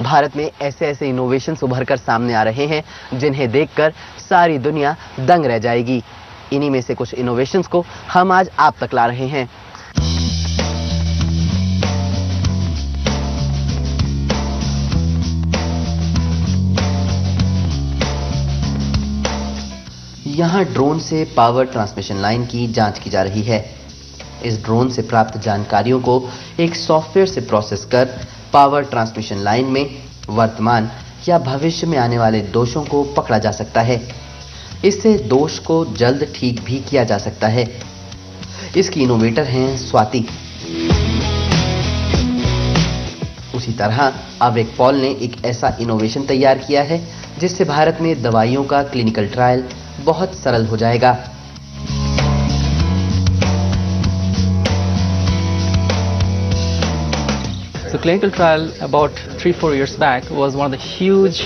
भारत में ऐसे ऐसे इनोवेशंस उभर कर सामने आ रहे हैं जिन्हें देखकर सारी दुनिया दंग रह जाएगी। इन्हीं में से कुछ इनोवेशंस को हम आज आप तक ला रहे हैं। यहाँ ड्रोन से पावर ट्रांसमिशन लाइन की जांच की जा रही है। इस ड्रोन से प्राप्त जानकारियों को एक सॉफ्टवेयर से प्रोसेस कर पावर ट्रांसमिशन लाइन में वर्तमान या भविष्य में आने वाले दोषों को पकड़ा जा सकता है। इससे दोष को जल्द ठीक भी किया जा सकता है। इसकी इनोवेटर हैं स्वाति। उसी तरह अवेक पॉल ने एक ऐसा इनोवेशन तैयार किया है जिससे भारत में दवाइयों का क्लिनिकल ट्रायल बहुत सरल हो जाएगा। So clinical trial about 3-4 years back was one of the huge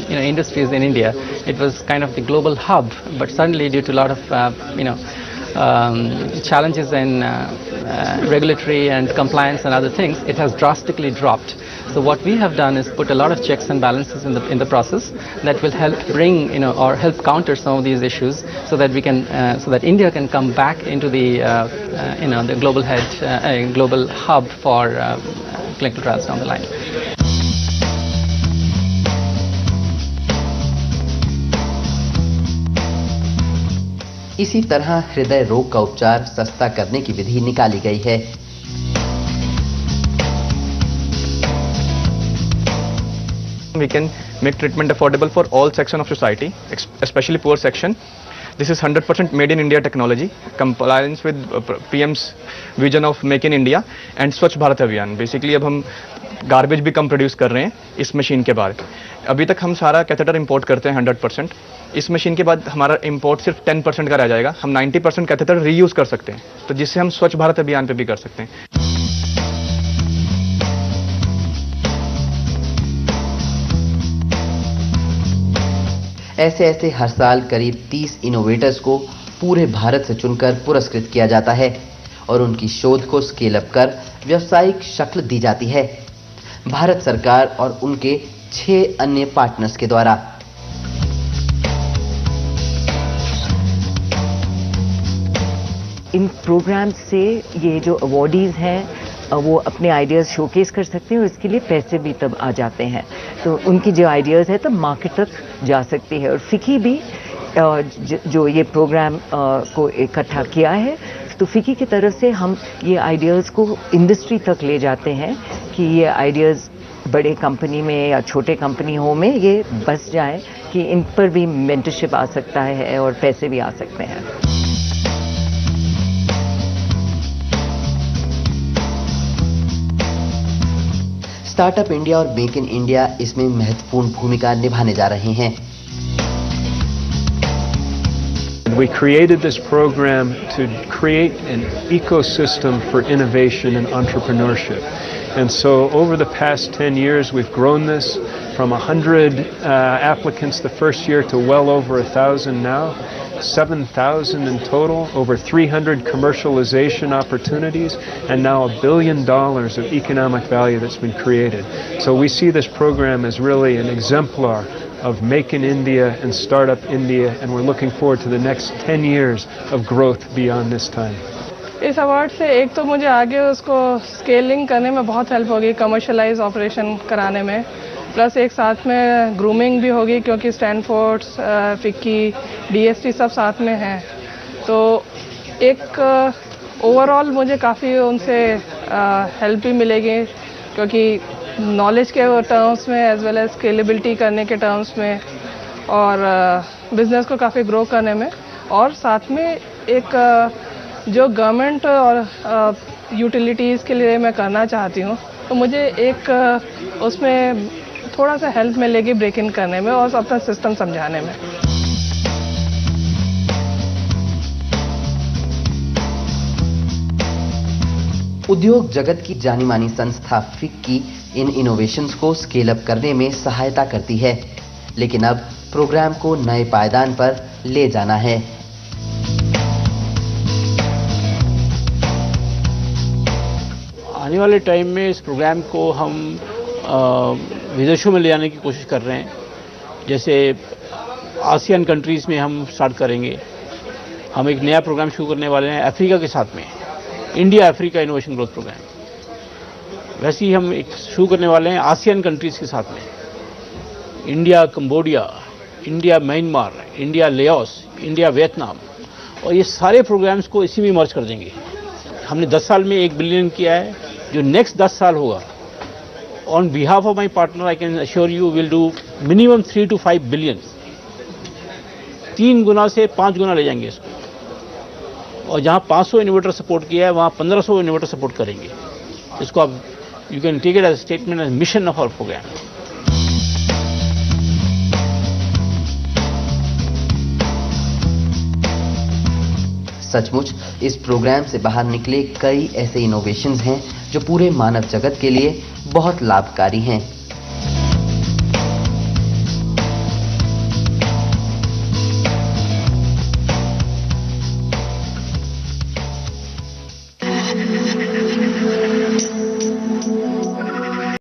industries in India. It was kind of the global hub, but suddenly due to a lot of challenges in regulatory and compliance and other things, it has drastically dropped. So what we have done is put a lot of checks and balances in the process that will help bring or help counter some of these issues, so that we can so that India can come back into the the global hub for clinical trials down the line. इसी तरह हृदय रोग का उपचार सस्ता करने की विधि निकाली गई है। We can make treatment affordable for all section of society, especially poor section. This is 100% made in India technology, compliance with PM's vision of Make in India and Swachh Bharat Abhiyan. Basically अब हम garbage भी कम produce कर रहे हैं इस machine के बाद। अभी तक हम सारा कैथेटर इंपोर्ट करते हैं 100%। इस मशीन के बाद हमारा इंपोर्ट सिर्फ 10% का रह जाएगा। हम 90% कैथेटर रीयूज कर सकते हैं, तो जिससे हम स्वच्छ भारत अभियान पे भी कर सकते हैं। ऐसे ऐसे हर साल करीब 30 इनोवेटर्स को पूरे भारत से चुनकर पुरस्कृत किया जाता है और उनकी शोध को स्केल अप कर व्यावसायिक शक्ल दी जाती है भारत सरकार और उनके 6 अन्य पार्टनर्स के द्वारा। इन प्रोग्राम्स से ये जो अवॉर्डीज हैं वो अपने आइडियाज़ शोकेस कर सकते हैं और इसके लिए पैसे भी तब आ जाते हैं, तो उनकी जो आइडियाज़ है तब मार्केट तक जा सकती है। और फिकी भी जो ये प्रोग्राम को इकट्ठा किया है, तो फिकी की तरफ से हम ये आइडियाज़ को इंडस्ट्री तक ले जाते हैं कि ये आइडियाज़ बड़े कंपनी में या छोटे कंपनियों में ये बस जाए कि इन पर भी मेंटरशिप आ सकता है और पैसे भी आ सकते हैं। स्टार्टअप इंडिया और मेक इन इंडिया इसमें महत्वपूर्ण भूमिका निभाने जा रहे हैं। We created this program to create an ecosystem for innovation and entrepreneurship. And so over the past 10 years, we've grown this from 100 applicants the first year to well over 1,000 now. 7,000 in total, over 300 commercialization opportunities, and now $1 billion of economic value that's been created. So we see this program as really an exemplar of Make in India and Startup India, and we're looking forward to the next 10 years of growth beyond this time. इस award से एक तो मुझे आगे उसको scaling करने में बहुत हेल्प होगी, कमर्शलाइज ऑपरेशन कराने में, प्लस एक साथ में ग्रूमिंग भी होगी क्योंकि स्टैनफोर्ड, फिक्की, डीएसटी सब साथ में हैं। तो एक ओवरऑल मुझे काफ़ी उनसे हेल्प भी मिलेगी क्योंकि नॉलेज के टर्म्स में एज वेल एज स्केलेबिलिटी करने के टर्म्स में और बिजनेस को काफ़ी ग्रो करने में, और साथ में एक जो गवर्नमेंट और यूटिलिटीज़ के लिए मैं करना चाहती हूँ, तो मुझे एक उसमें थोड़ा सा हेल्प मिलेगी ब्रेक इन करने में और अपना सिस्टम समझाने में। उद्योग जगत की जानी मानी संस्था फिक्की इन इनोवेशंस को स्केल अप करने में सहायता करती है, लेकिन अब प्रोग्राम को नए पायदान पर ले जाना है। आने वाले टाइम में इस प्रोग्राम को हम विदेशों में ले जाने की कोशिश कर रहे हैं। जैसे आसियान कंट्रीज़ में हम स्टार्ट करेंगे। हम एक नया प्रोग्राम शुरू करने वाले हैं अफ्रीका के साथ में, India Africa innovation growth programme. वैसे ही हम एक शुरू करने वाले हैं आसियान कंट्रीज़ के साथ में, India Cambodia, India Myanmar, India Laos, India Vietnam, और ये सारे प्रोग्राम्स को इसी में मर्ज कर देंगे। हमने 10 साल में 1 बिलियन किया है। जो नेक्स्ट 10 साल होगा, on behalf of my partner I can assure you will do minimum 3 to 5 billion. 3 गुना से 5 गुना ले जाएंगे इसको, और जहाँ 500 इनोवेटर सपोर्ट किया है वहाँ 1500 इनोवेटर सपोर्ट करेंगे। इसको आप you can take it as statement as mission of our programme. सचमुच इस प्रोग्राम से बाहर निकले कई ऐसे इनोवेशंस हैं जो पूरे मानव जगत के लिए बहुत लाभकारी हैं।